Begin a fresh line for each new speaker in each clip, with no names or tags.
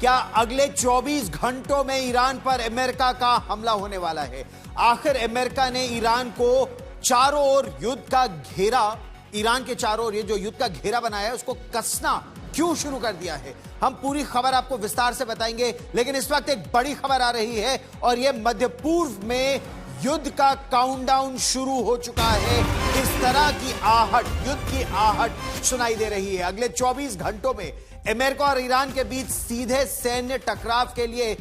क्या अगले 24 घंटों में ईरान पर अमेरिका का हमला होने वाला है? आखिर अमेरिका ने ईरान को चारों ओर युद्ध का घेरा, ईरान के चारों ओर ये जो युद्ध का घेरा बनाया है उसको कसना क्यों शुरू कर दिया है? हम पूरी खबर आपको विस्तार से बताएंगे, लेकिन इस वक्त एक बड़ी खबर आ रही है और यह मध्य पूर्व में युद्ध का काउंटडाउन शुरू हो चुका है। इस तरह की आहट, युद्ध की आहट सुनाई दे रही है। अगले 24 घंटों में अमेरिका और ईरान के बीच सीधे सैन्य टकराव के लिए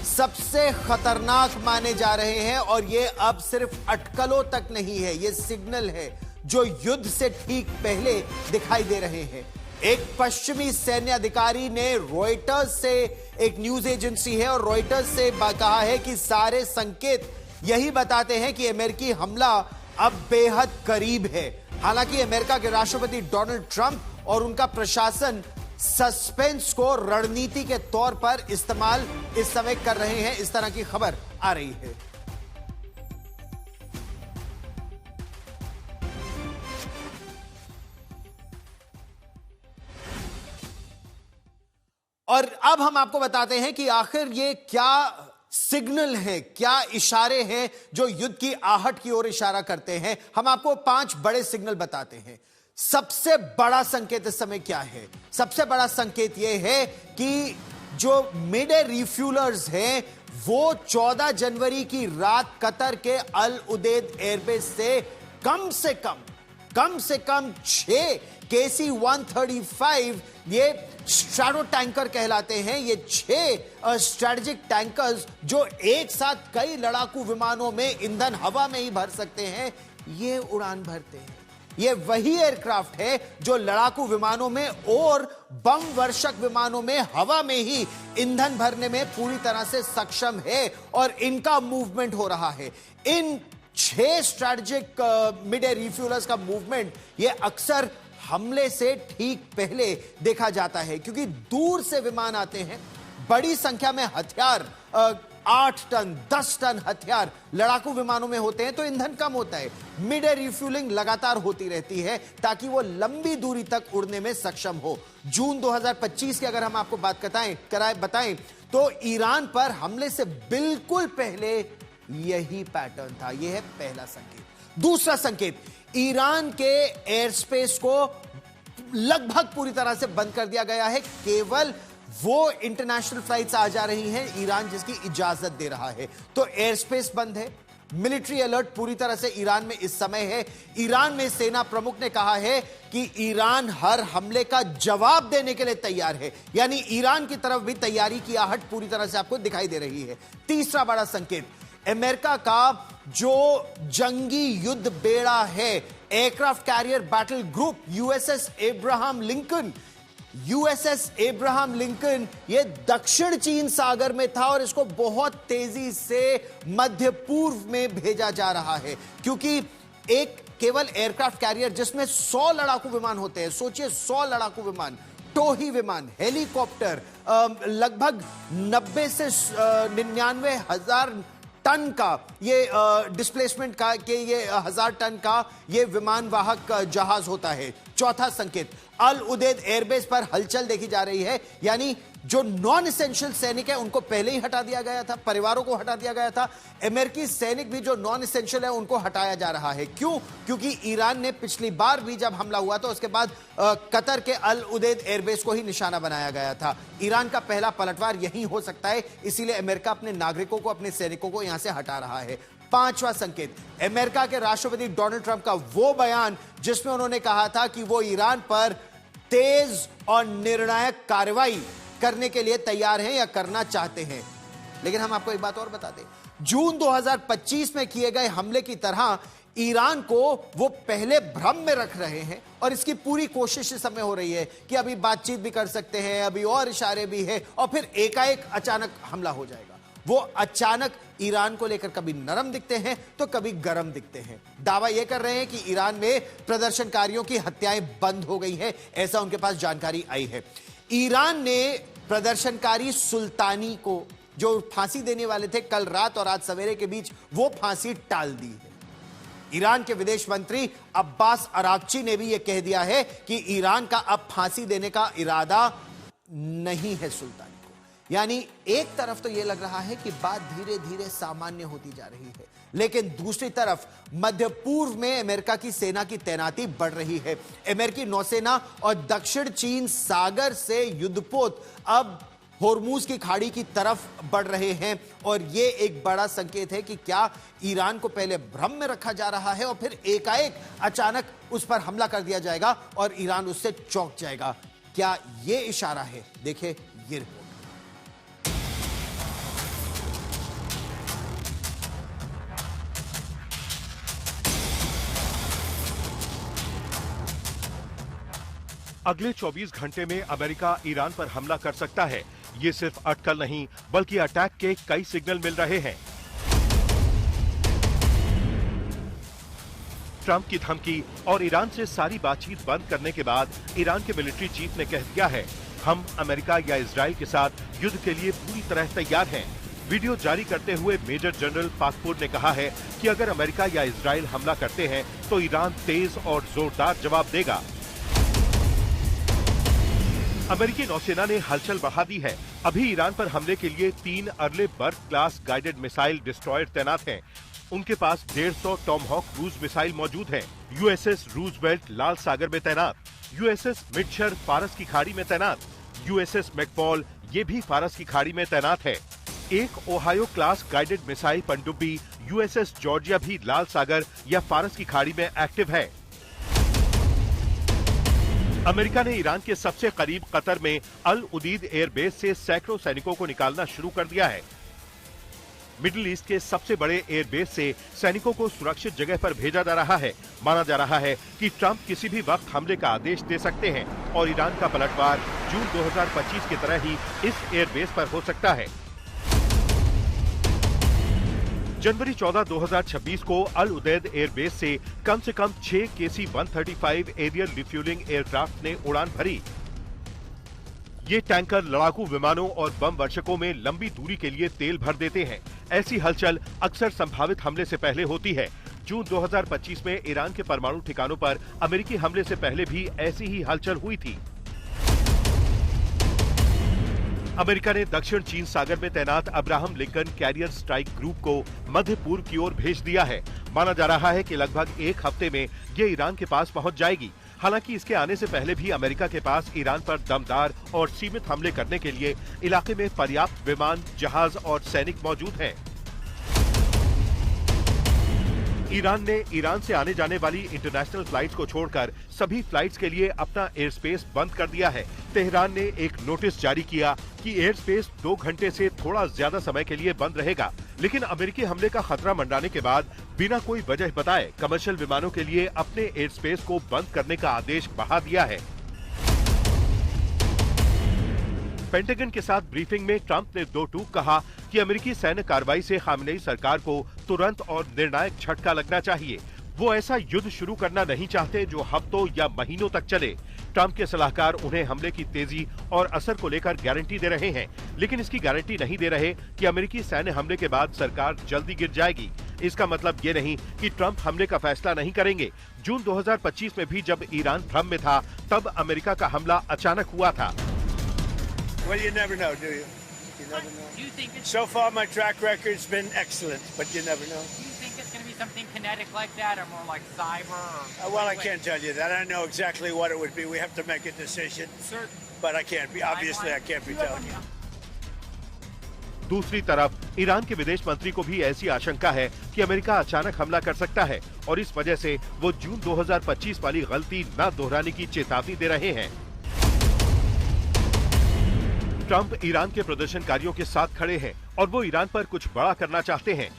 सबसे खतरनाक माने जा रहे हैं और ये अब सिर्फ अटकलों तक नहीं है, ये सिग्नल है जो युद्ध से ठीक पहले दिखाई दे रहे हैं। एक पश्चिमी सैन्य अधिकारी ने रॉयटर्स से, एक न्यूज एजेंसी है और रॉयटर्स से कहा है कि सारे संकेत यही बताते हैं कि अमेरिकी हमला अब बेहद करीब है। हालांकि अमेरिका के राष्ट्रपति डोनाल्ड ट्रंप और उनका प्रशासन सस्पेंस को रणनीति के तौर पर इस्तेमाल इस समय कर रहे हैं, इस तरह की खबर आ रही है। और अब हम आपको बताते हैं कि आखिर ये क्या सिग्नल है, क्या इशारे हैं जो युद्ध की आहट की ओर इशारा करते हैं। हम आपको 5 बड़े सिग्नल बताते हैं। सबसे बड़ा संकेत इस समय क्या है? सबसे बड़ा संकेत यह है कि जो मिड एयर रिफ्यूलर्स हैं वो 14 जनवरी की रात कतर के अल उदेद एयरबेस से कम से कम 6 KC-135 ये स्ट्रैटो टैंकर कहलाते हैं। ये 6 स्ट्रेटेजिक टैंकर्स जो एक साथ कई लड़ाकू विमानों में ईंधन हवा में ही भर सकते हैं, ये उड़ान भरते हैं। ये वही एयरक्राफ्ट है जो लड़ाकू विमानों में और बम वर्षक विमानों में हवा में ही ईंधन भरने में पूरी तरह से सक्षम है और इनका मूवमेंट हो रहा है। इन 6 स्ट्रेटेजिक मिड एयर रिफ्यूलर्स का मूवमेंट ये अक्सर हमले से ठीक पहले देखा जाता है, क्योंकि दूर से विमान आते हैं, बड़ी संख्या में हथियार, 8 टन 10 टन हथियार लड़ाकू विमानों में होते हैं, तो ईंधन कम होता है। मिड एयर रिफ्यूलिंग लगातार होती रहती है ताकि वो लंबी दूरी तक उड़ने में सक्षम हो। जून 2025 की अगर हम आपको बात बताएं तो ईरान पर हमले से बिल्कुल पहले यही पैटर्न था। यह है पहला संकेत। दूसरा संकेत, ईरान के एयर स्पेस को लगभग पूरी तरह से बंद कर दिया गया है। केवल वो इंटरनेशनल फ्लाइट्स आ जा रही हैं ईरान जिसकी इजाजत दे रहा है, तो एयर स्पेस बंद है। मिलिट्री अलर्ट पूरी तरह से ईरान में इस समय है। ईरान में सेना प्रमुख ने कहा है कि ईरान हर हमले का जवाब देने के लिए तैयार है, यानी ईरान की तरफ भी तैयारी की आहट पूरी तरह से आपको दिखाई दे रही है। तीसरा बड़ा संकेत, अमेरिका का जो जंगी युद्ध बेड़ा है, aircraft carrier battle group USS Abraham Lincoln, ये दक्षिण चीन सागर में था और इसको बहुत तेजी से मध्य पूर्व में भेजा जा रहा है, क्योंकि एक केवल एयरक्राफ्ट कैरियर जिसमें 100 लड़ाकू विमान होते हैं, सोचिए 100 लड़ाकू विमान, टोही विमान, हेलीकॉप्टर, लगभग 90 से 99 हजार टन का ये डिस्प्लेसमेंट का के ये 1000 टन का ये विमान वाहक जहाज होता है। चौथा संकेत, अल उदेद एयरबेस पर हलचल देखी जा रही है, यानी जो नॉन एसेंशियल सैनिक है उनको पहले ही हटा दिया गया था, परिवारों को हटा दिया गया था। अमेरिकी सैनिक भी जो नॉन एसेंशियल है उनको हटाया जा रहा है। क्यों? क्योंकि ईरान ने पिछली बार भी जब हमला हुआ तो उसके बाद कतर के अल उदेद एयरबेस को ही निशाना बनाया गया था। ईरान का पहला पलटवार यही हो सकता है, इसीलिए अमेरिका अपने नागरिकों को, अपने सैनिकों को यहां से हटा रहा है। पांचवा संकेत, अमेरिका के राष्ट्रपति डोनाल्ड ट्रंप का वो बयान जिसमें उन्होंने कहा था कि वो ईरान पर तेज और निर्णायक कार्रवाई करने के लिए तैयार हैं या करना चाहते हैं। लेकिन हम आपको एक बात और बता दें, जून 2025 में किए गए हमले की तरह ईरान को वो पहले भ्रम में रख रहे हैं और इसकी पूरी कोशिश इस समय हो रही है कि अभी बातचीत भी कर सकते हैं, अभी और इशारे भी है और फिर एकाएक अचानक हमला हो जाएगा। वो अचानक ईरान को लेकर कभी नरम दिखते हैं तो कभी गरम दिखते हैं। दावा यह कर रहे हैं कि ईरान में प्रदर्शनकारियों की हत्याएं बंद हो गई हैं, ऐसा उनके पास जानकारी आई है। ईरान ने प्रदर्शनकारी सुल्तानी को जो फांसी देने वाले थे कल रात और आज सवेरे के बीच, वो फांसी टाल दी है। ईरान के विदेश मंत्री अब्बास अरागची ने भी यह कह दिया है कि ईरान का अब फांसी देने का इरादा नहीं है सुल्तानी को। यानी एक तरफ तो यह लग रहा है कि बात धीरे धीरे सामान्य होती जा रही है, लेकिन दूसरी तरफ मध्य पूर्व में अमेरिका की सेना की तैनाती बढ़ रही है। अमेरिकी नौसेना और दक्षिण चीन सागर से युद्धपोत अब होर्मुज की खाड़ी की तरफ बढ़ रहे हैं और यह एक बड़ा संकेत है कि क्या ईरान को पहले भ्रम में रखा जा रहा है और फिर एकाएक अचानक उस पर हमला कर दिया जाएगा और ईरान उससे चौंक जाएगा। क्या यह इशारा है? देखिए ये रिपोर्ट।
अगले 24 घंटे में अमेरिका ईरान पर हमला कर सकता है। ये सिर्फ अटकल नहीं बल्कि अटैक के कई सिग्नल मिल रहे हैं। ट्रंप की धमकी और ईरान से सारी बातचीत बंद करने के बाद ईरान के मिलिट्री चीफ ने कह दिया है, हम अमेरिका या इजराइल के साथ युद्ध के लिए पूरी तरह तैयार हैं। वीडियो जारी करते हुए मेजर जनरल पाकपुर ने कहा है कि अगर अमेरिका या इजराइल हमला करते हैं तो ईरान तेज और जोरदार जवाब देगा। अमेरिकी नौसेना ने हलचल बढ़ा दी है। अभी ईरान पर हमले के लिए 3 अर्ले बर्ग क्लास गाइडेड मिसाइल डिस्ट्रॉयर तैनात हैं। उनके पास 150 टॉमहॉक क्रूज मिसाइल मौजूद हैं। यूएसएस रूजवेल्ट लाल सागर में तैनात, यूएसएस मिटशर फारस की खाड़ी में तैनात, यूएसएस मैकफॉल ये भी फारस की खाड़ी में तैनात है। एक ओहायो क्लास गाइडेड मिसाइल पनडुब्बी यूएसएस जॉर्जिया भी लाल सागर या फारस की खाड़ी में एक्टिव है। अमेरिका ने ईरान के सबसे करीब कतर में अल उदीद एयरबेस से सैकड़ों सैनिकों को निकालना शुरू कर दिया है। मिडिल ईस्ट के सबसे बड़े एयरबेस से सैनिकों को सुरक्षित जगह पर भेजा जा रहा है। माना जा रहा है कि ट्रंप किसी भी वक्त हमले का आदेश दे सकते हैं और ईरान का पलटवार जून 2025 की तरह ही इस एयरबेस पर हो सकता है। जनवरी 14, 2026 को अल उदैद एयरबेस से कम 6 KC-135 एरियल रिफ्यूलिंग एयरक्राफ्ट ने उड़ान भरी। ये टैंकर लड़ाकू विमानों और बम वर्षकों में लंबी दूरी के लिए तेल भर देते हैं। ऐसी हलचल अक्सर संभावित हमले से पहले होती है। जून 2025 में ईरान के परमाणु ठिकानों पर अमेरिकी हमले से पहले भी ऐसी ही हलचल हुई थी। अमेरिका ने दक्षिण चीन सागर में तैनात Abraham Lincoln carrier strike group को मध्य पूर्व की ओर भेज दिया है। माना जा रहा है कि लगभग एक हफ्ते में ये ईरान के पास पहुंच जाएगी। हालांकि इसके आने से पहले भी अमेरिका के पास ईरान पर दमदार और सीमित हमले करने के लिए इलाके में पर्याप्त विमान, जहाज और सैनिक मौजूद हैं। ईरान ने ईरान से आने जाने वाली इंटरनेशनल फ्लाइट्स को छोड़कर सभी फ्लाइट्स के लिए अपना एयर स्पेस बंद कर दिया है। तेहरान ने एक नोटिस जारी किया कि एयर स्पेस 2 घंटे से थोड़ा ज्यादा समय के लिए बंद रहेगा, लेकिन अमेरिकी हमले का खतरा मंडराने के बाद बिना कोई वजह बताए कमर्शियल विमानों के लिए अपने एयर स्पेस को बंद करने का आदेश बढ़ा दिया है। पेंटागन के साथ ब्रीफिंग में ट्रंप ने 2 टूक कहा कि अमेरिकी सैन्य कार्रवाई से खामेनेई सरकार को तुरंत और निर्णायक झटका लगना चाहिए। वो ऐसा युद्ध शुरू करना नहीं चाहते जो हफ्तों या महीनों तक चले। ट्रंप के सलाहकार उन्हें हमले की तेजी और असर को लेकर गारंटी दे रहे हैं, लेकिन इसकी गारंटी नहीं दे रहे कि अमेरिकी सैन्य हमले के बाद सरकार जल्दी गिर जाएगी। इसका मतलब ये नहीं कि ट्रंप हमले का फैसला नहीं करेंगे। जून 2025 में भी जब ईरान भ्रम में था, तब अमेरिका का हमला अचानक हुआ था।
Well, you never know, do you? You never know. So far, my track record's been excellent, but you never know.
Do you think it's going to be something kinetic like that, or more like cyber?
Well, I can't tell you that. I know exactly what it would be. We have to make a decision, but I can't be. Obviously, I can't be telling you.
दूसरी तरफ Iran के विदेश मंत्री को भी ऐसी आशंका है कि अमेरिका अचानक हमला कर सकता है और इस वजह से वो जून 2025 वाली गलती न दोहराने की चेतावनी दे रहे हैं। ट्रंप ईरान के प्रदर्शनकारियों के साथ खड़े हैं और वो ईरान पर कुछ बड़ा करना चाहते हैं।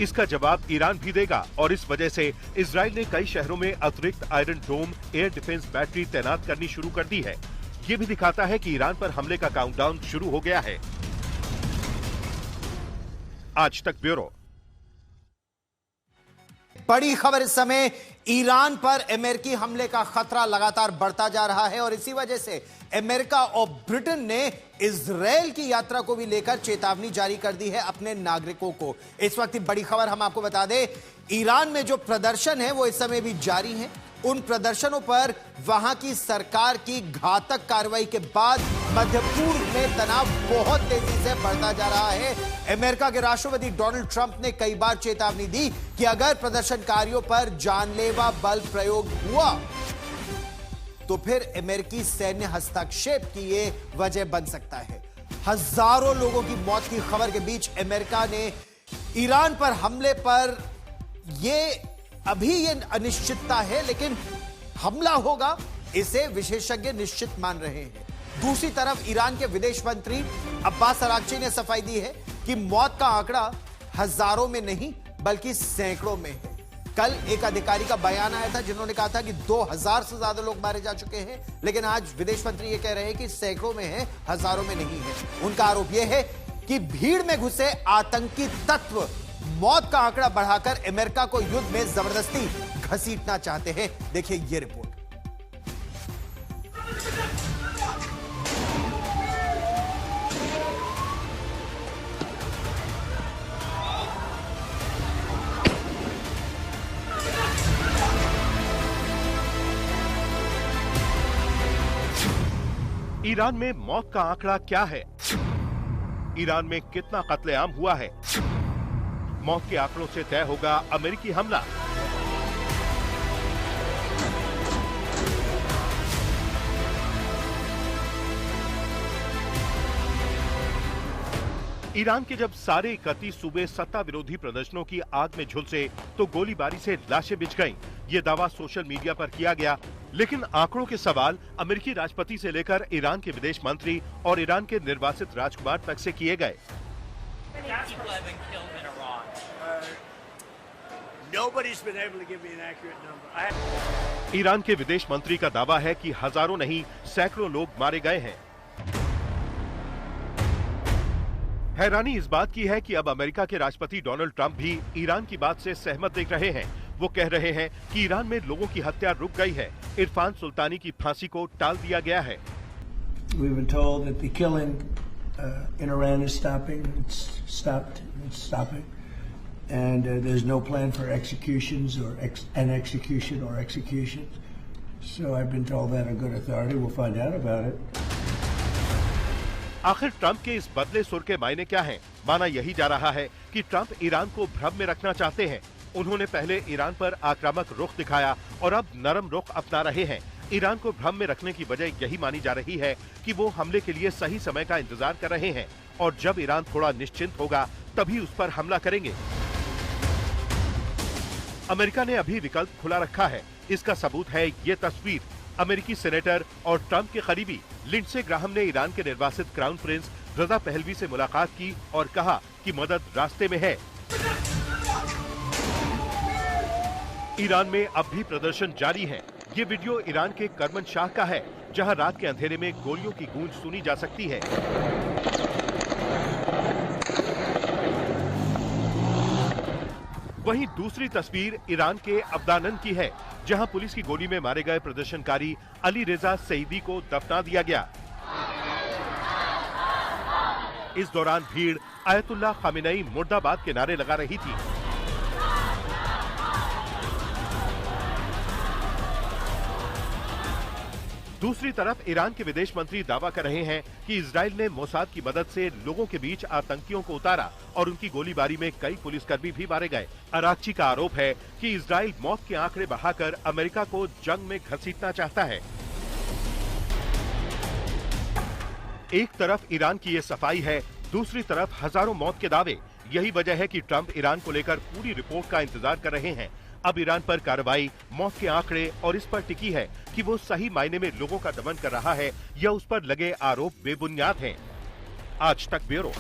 इसका जवाब ईरान भी देगा और इस वजह से इजराइल ने कई शहरों में अतिरिक्त आयरन डोम एयर डिफेंस बैटरी तैनात करनी शुरू कर दी है। ये भी दिखाता है कि ईरान पर हमले का काउंटडाउन शुरू हो गया है। आज तक ब्यूरो।
बड़ी खबर इस समय, ईरान पर अमेरिकी हमले का खतरा लगातार बढ़ता जा रहा है और इसी वजह से अमेरिका और ब्रिटेन ने इजराइल की यात्रा को भी लेकर चेतावनी जारी कर दी है अपने नागरिकों को। इस वक्त की बड़ी खबर हम आपको बता दें, ईरान में जो प्रदर्शन है वो इस समय भी जारी है उन प्रदर्शनों पर वहां की सरकार की घातक कार्रवाई के बाद मध्य पूर्व में तनाव बहुत तेजी से बढ़ता जा रहा है। अमेरिका के राष्ट्रपति डोनाल्ड ट्रंप ने कई बार चेतावनी दी कि अगर प्रदर्शनकारियों पर जानलेवा बल प्रयोग हुआ तो फिर अमेरिकी सैन्य हस्तक्षेप की यह वजह बन सकता है। हजारों लोगों की मौत की खबर के बीच अमेरिका ने ईरान पर हमले पर अभी ये अनिश्चितता है, लेकिन हमला होगा इसे विशेषज्ञ निश्चित मान रहे हैं। दूसरी तरफ ईरान के विदेश मंत्री अब्बास अरागची ने सफाई दी है कि मौत का आंकड़ा हजारों में नहीं बल्कि सैकड़ों में है। कल एक अधिकारी का बयान आया था जिन्होंने कहा था कि 2000 से ज्यादा लोग मारे जा चुके हैं, लेकिन आज विदेश मंत्री ये कह रहे हैं कि सैकड़ों में है, हजारों में नहीं है। उनका आरोप यह है कि भीड़ में घुसे आतंकी तत्व मौत का आंकड़ा बढ़ाकर अमेरिका को युद्ध में जबरदस्ती घसीटना चाहते हैं। देखिए ये रिपोर्ट।
ईरान में मौत का आंकड़ा क्या है? ईरान में कितना कत्लेआम हुआ है? मौत के आंकड़ों से तय होगा अमेरिकी हमला। ईरान के जब सारे 31 सूबे सत्ता विरोधी प्रदर्शनों की आग में झुलसे तो गोलीबारी से लाशें बिछ गईं। ये दावा सोशल मीडिया पर किया गया, लेकिन आंकड़ों के सवाल अमेरिकी राष्ट्रपति से लेकर ईरान के विदेश मंत्री और ईरान के निर्वासित राजकुमार तक से किए गए। ईरान के विदेश मंत्री का दावा है कि हजारों नहीं सैकड़ों लोग मारे गए हैं। हैरानी इस बात की है कि अब अमेरिका के राष्ट्रपति डोनाल्ड ट्रंप भी ईरान की बात से सहमत दिख रहे हैं। वो कह रहे हैं कि ईरान में लोगों की हत्या रुक गई है, इरफान सुल्तानी की फांसी को टाल दिया गया है।
We've been told that the killing in Iran is stopping. It's stopped. It's stopping, and there's no plan for executions or an execution or executions. So I've been told that on good authority. We'll find out about it.
आखिर Trump के इस बदले सुर के मायने क्या हैं? माना यही जा रहा है कि ट्रंप ईरान को भ्रम में रखना चाहते हैं। उन्होंने पहले ईरान पर आक्रामक रुख दिखाया और अब नरम रुख अपना रहे हैं। ईरान को भ्रम में रखने की वजह यही मानी जा रही है कि वो हमले के लिए सही समय का इंतजार कर रहे हैं और जब ईरान थोड़ा निश्चिंत होगा तभी उस पर हमला करेंगे। अमेरिका ने अभी विकल्प खुला रखा है। इसका सबूत है ये तस्वीर। अमेरिकी सेनेटर और ट्रंप के करीबी लिंडसे ग्राहम ने ईरान के निर्वासित क्राउन प्रिंस रजा पहलवी से मुलाकात की और कहा कि मदद रास्ते में है। ईरान में अब भी प्रदर्शन जारी है। ये वीडियो ईरान के करमनशाह का है, जहां रात के अंधेरे में गोलियों की गूंज सुनी जा सकती है। वहीं दूसरी तस्वीर ईरान के अब्दानन की है, जहां पुलिस की गोली में मारे गए प्रदर्शनकारी अली रेजा सईदी को दफना दिया गया। इस दौरान भीड़ आयतुल्लाह खामेनेई मुर्दाबाद के नारे लगा रही थी। दूसरी तरफ ईरान के विदेश मंत्री दावा कर रहे हैं कि इजराइल ने मोसाद की मदद से लोगों के बीच आतंकियों को उतारा और उनकी गोलीबारी में कई पुलिसकर्मी भी मारे गए। अरागची का आरोप है कि इजराइल मौत के आंकड़े बढ़ाकर अमेरिका को जंग में घसीटना चाहता है। एक तरफ ईरान की ये सफाई है, दूसरी तरफ हजारों मौत के दावे। यही वजह है कि ट्रंप ईरान को लेकर पूरी रिपोर्ट का इंतजार कर रहे हैं। अब ईरान पर कार्रवाई, मौत के आंकड़े और इस पर टिकी है कि वो सही मायने में लोगों का दमन कर रहा है या उस पर लगे आरोप बेबुनियाद हैं। आज तक ब्यूरो।